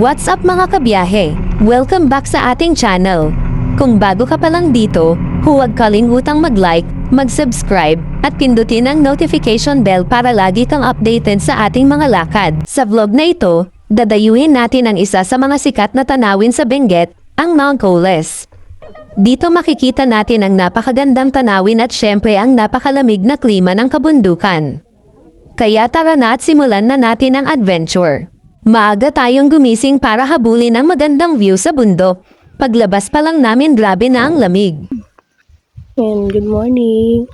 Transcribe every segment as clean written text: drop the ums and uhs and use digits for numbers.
What's up mga kabiyahe? Welcome back sa ating channel. Kung bago ka pa lang dito, huwag kalimutang mag-like, mag-subscribe, at pindutin ang notification bell para lagi kang updated sa ating mga lakad. Sa vlog na ito, dadayuhin natin ang isa sa mga sikat na tanawin sa Benguet, ang Mount Coles. Dito makikita natin ang napakagandang tanawin at syempre ang napakalamig na klima ng kabundukan. Kaya tara na at simulan na natin ang adventure. Maaga tayong gumising para habulin ang magandang view sa bundok. Paglabas pa lang namin grabe na ang lamig. And good morning.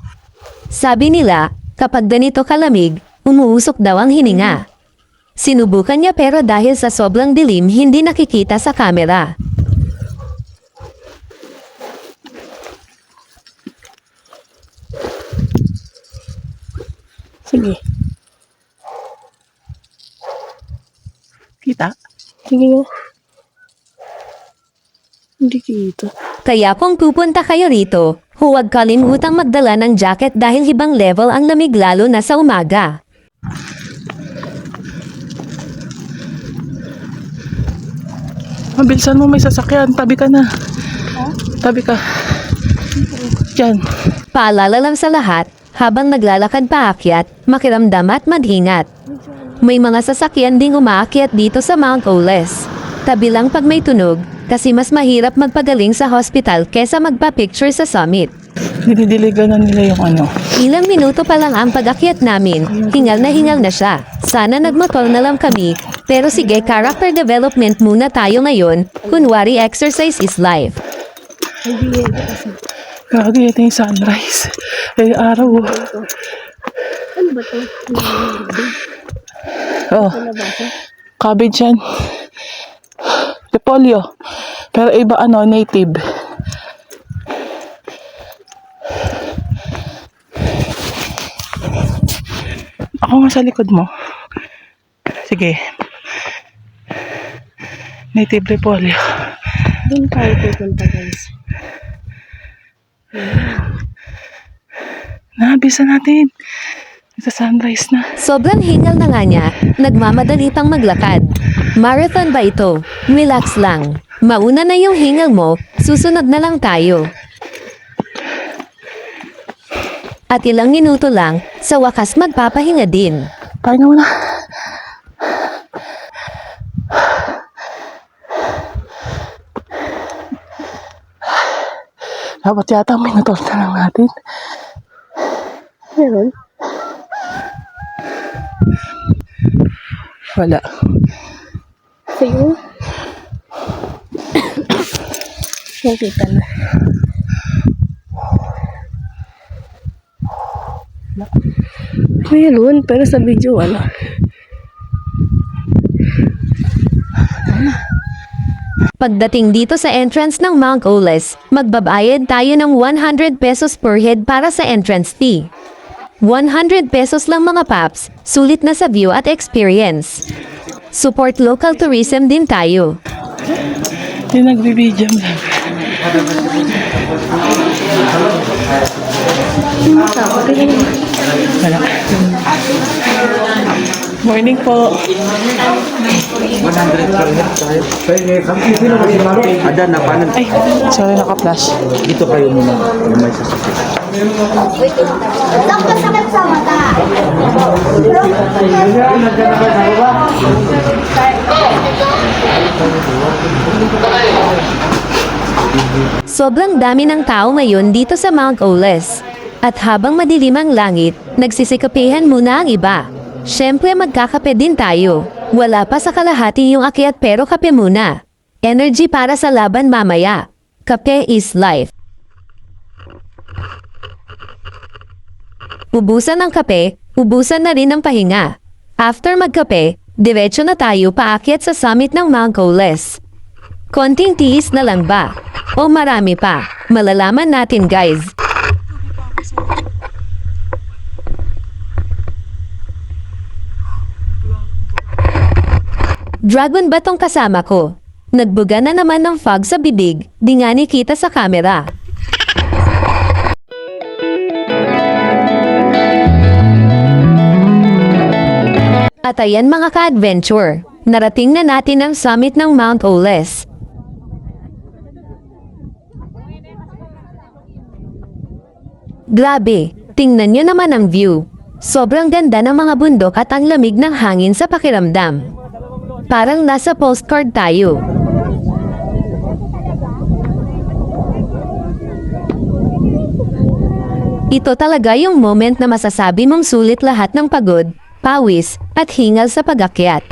Sabi nila, kapag ganito kalamig, umuusok daw ang hininga. Sinubukan niya pero dahil sa sobrang dilim hindi nakikita sa kamera. Sige. Kita? Sige nga. Hindi kita. Kaya kung pupunta kayo rito, huwag kalimutang magdala ng jacket dahil ibang level ang lamig lalo na sa umaga. Mabilisan mo, may sasakyan. Tabi ka na. Tabi ka. Diyan. Paalala lang sa lahat, habang naglalakad paakyat, makiramdam at mag-ingat. May mga sasakyan ding umaakyat dito sa Mount Coles. Tabi lang pag may tunog, kasi mas mahirap magpagaling sa hospital kesa magpa-picture sa summit. Dinidiligan na nila yung ano. Ilang minuto pa lang ang pag-akyat namin, hingal na siya. Sana nagmotor na lang kami, pero sige, character development muna tayo ngayon, kunwari exercise is life. Hindi yan kasi. Gagi, ito yung sunrise. Ay, araw. Ano ba to? Oh, Nabasa? cabbage yan. Repolyo. Pero iba ano, native. Ako nga sa likod mo. Sige. Native repolyo. Doon tayo pupunta guys. Nabisa natin. Ito sunrise na. Sobrang hingal na nga niya, nagmamadali pang maglakad. Marathon ba ito? Relax lang. Mauna na yung hingal mo, susunod na lang tayo. At ilang minuto lang, sa wakas magpapahinga din. Pahinga muna. Dapat yata may natulta lang natin. Meron? Wala. Sa'yo? Nakita na. Meron, pero sa video wala. Pagdating dito sa entrance ng Mount Coles, magbabayad tayo ng 100 pesos per head para sa entrance fee. 100 pesos lang mga paps, sulit na sa view at experience. Support local tourism din tayo. Yung nagbibidyo lang. Wala. Morning po. 100 per head tayo. Ada na paano? Ay, sorry, naka-flash. Dito kayo muna. May sasakit. Sakto sakit sa mata. Sobrang dami ng tao ngayon dito sa Mount Oles. At habang madilim ang langit, nagsisikapihan muna ang iba. Siyempre magkakape din tayo. Wala pa sa kalahati yung akyat pero kape muna. Energy para sa laban mamaya. Kape is life. Ubusan ng kape, ubusan na rin ng pahinga. After magkape, diretso na tayo paakyat sa summit ng Mount Oles. Konting tiis na lang ba? O marami pa? Malalaman natin guys. Dragon ba tong kasama ko? Nagbuga na naman ng fog sa bibig, di nga nikita sa camera. At ayan mga ka-adventure, narating na natin ang summit ng Mount Oles. Grabe, tingnan nyo naman ang view. Sobrang ganda ng mga bundok at ang lamig ng hangin sa pakiramdam. Parang nasa postcard tayo. Ito talaga yung moment na masasabi mong sulit lahat ng pagod, pawis, at hingal sa pag-akyat.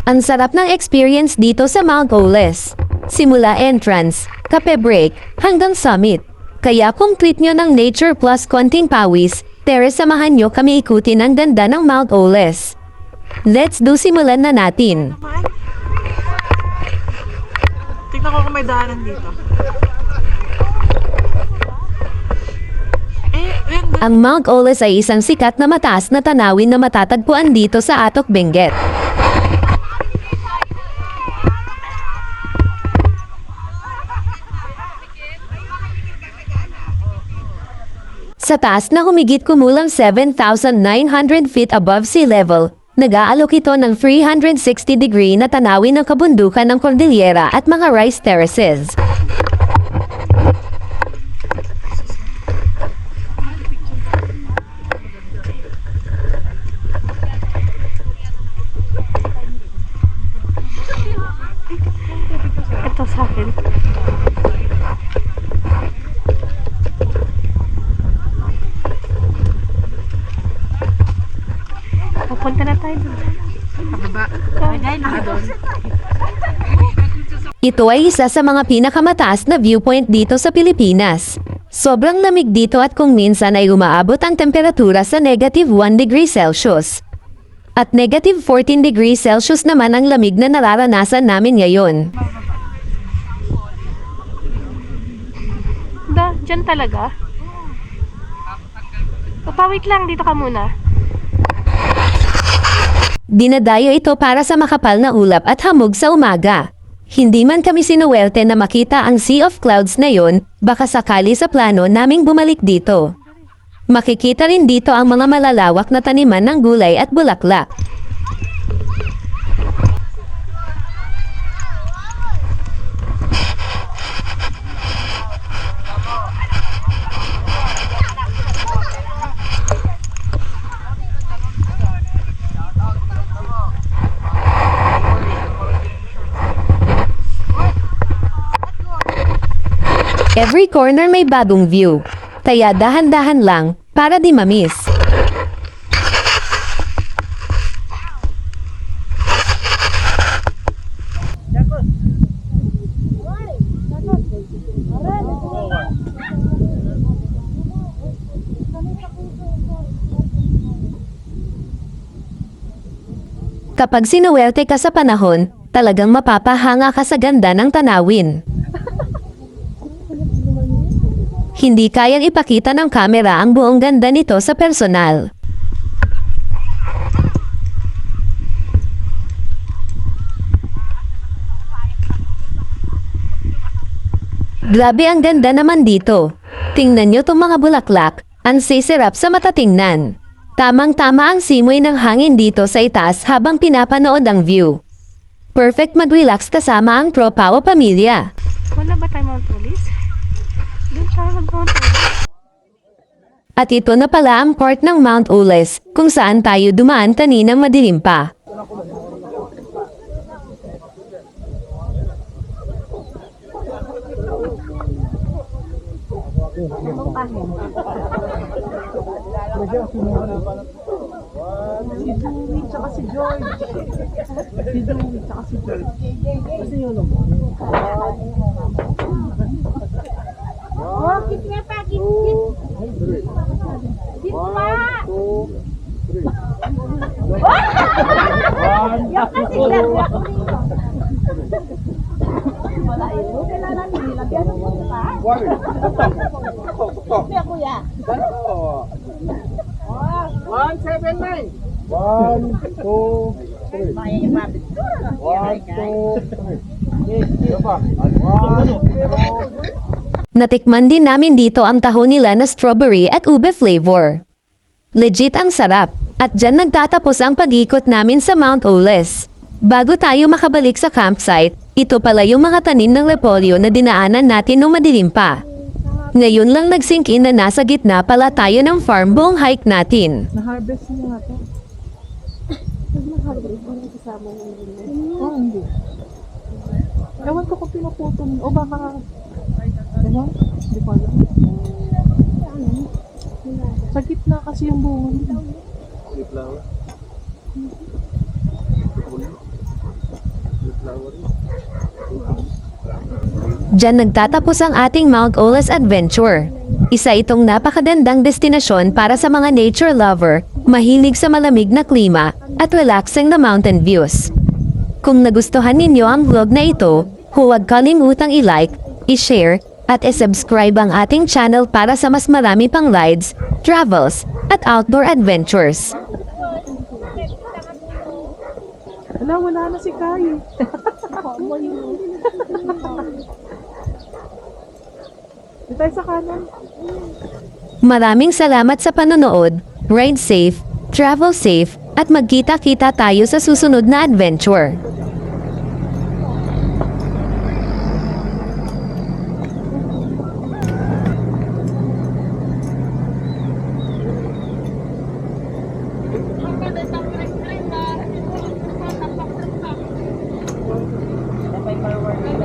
Ang sarap ng experience dito sa Mount Oles. Simula entrance, kape break, hanggang summit. Kaya kung treat nyo ng nature plus konting pawis, samahan nyo kami ikutin ang ganda ng Mount Oles. Let's do, simulan na natin. Tignan ko kung may daanan dito. Ang Mount Oles ay isang sikat na mataas na tanawin na matatagpuan dito sa Atok, Benguet. Sa taas na humigit kumulang 7,900 feet above sea level, nag-aalok ito ng 360-degree na tanawin ng kabundukan ng Cordillera at mga rice terraces. Ito sa akin. Punta na tayo doon. Ito ay isa sa mga pinakamataas na viewpoint dito sa Pilipinas. Sobrang lamig dito at kung minsan ay umaabot ang temperatura sa -1 degree Celsius. At -14 degree Celsius naman ang lamig na nararanasan namin ngayon. Dyan talaga? Papawit lang, dito ka muna. Dinadayo ito para sa makapal na ulap at hamog sa umaga. Hindi man kami sinuwerte na makita ang sea of clouds na yon, baka sakali sa plano naming bumalik dito. Makikita rin dito ang mga malalawak na taniman ng gulay at bulaklak. Every corner may bagong view, kaya dahan-dahan lang para di mamiss. Kapag sinuwerte ka sa panahon, talagang mapapahanga ka sa ganda ng tanawin. Hindi kayang ipakita ng kamera ang buong ganda nito sa personal. Grabe ang ganda naman dito. Tingnan nyo tong mga bulaklak, ang sisirap sa mata tingnan. Tamang-tama ang simoy ng hangin dito sa itaas habang pinapanood ang view. Perfect mag-relax kasama ang tropa o pamilya. Wala ba tayo Mount Oles? Doon tayo mag-Mount Oles. At ito na pala ang part ng Mount Ules, kung saan tayo dumaan kaninang madilim pa. Oh, kitnya pa, kit. Kit pa. Yak na sila, yak ko nito. Wala yun. Kailangan nila. Biyan mo pa. Biya kuya. 179. 1, 2, 3. 1, 2, 3. Natikman din namin dito ang taho nila na strawberry at ube flavor. Legit ang sarap, at dyan nagtatapos ang pag-ikot namin sa Mount Ules. Bago tayo makabalik sa campsite, ito pala yung mga tanim ng repolyo na dinaanan natin nung madilim pa. Ngayon lang nag-sink in na nasa gitna pala tayo ng farm buong hike natin. Na-harvest niya nga to. Oh, hindi. Ewan ko kung pinuputol. O baka... Ano? Hindi ko alam. Sa gitna kasi yung bunga. Diyan nagtatapos ang ating Mount Ules adventure. Isa itong napakagandang destinasyon para sa mga nature lover, mahilig sa malamig na klima, at relaxing na mountain views. Kung nagustuhan ninyo ang vlog na ito, huwag kalimutang i-like, i-share, at i-subscribe ang ating channel para sa mas marami pang rides, travels, at outdoor adventures. Wala na si Kai. Dito tayo sa kanan. Maraming salamat sa panonood, ride safe, travel safe, at magkita-kita tayo sa susunod na adventure. May power nila,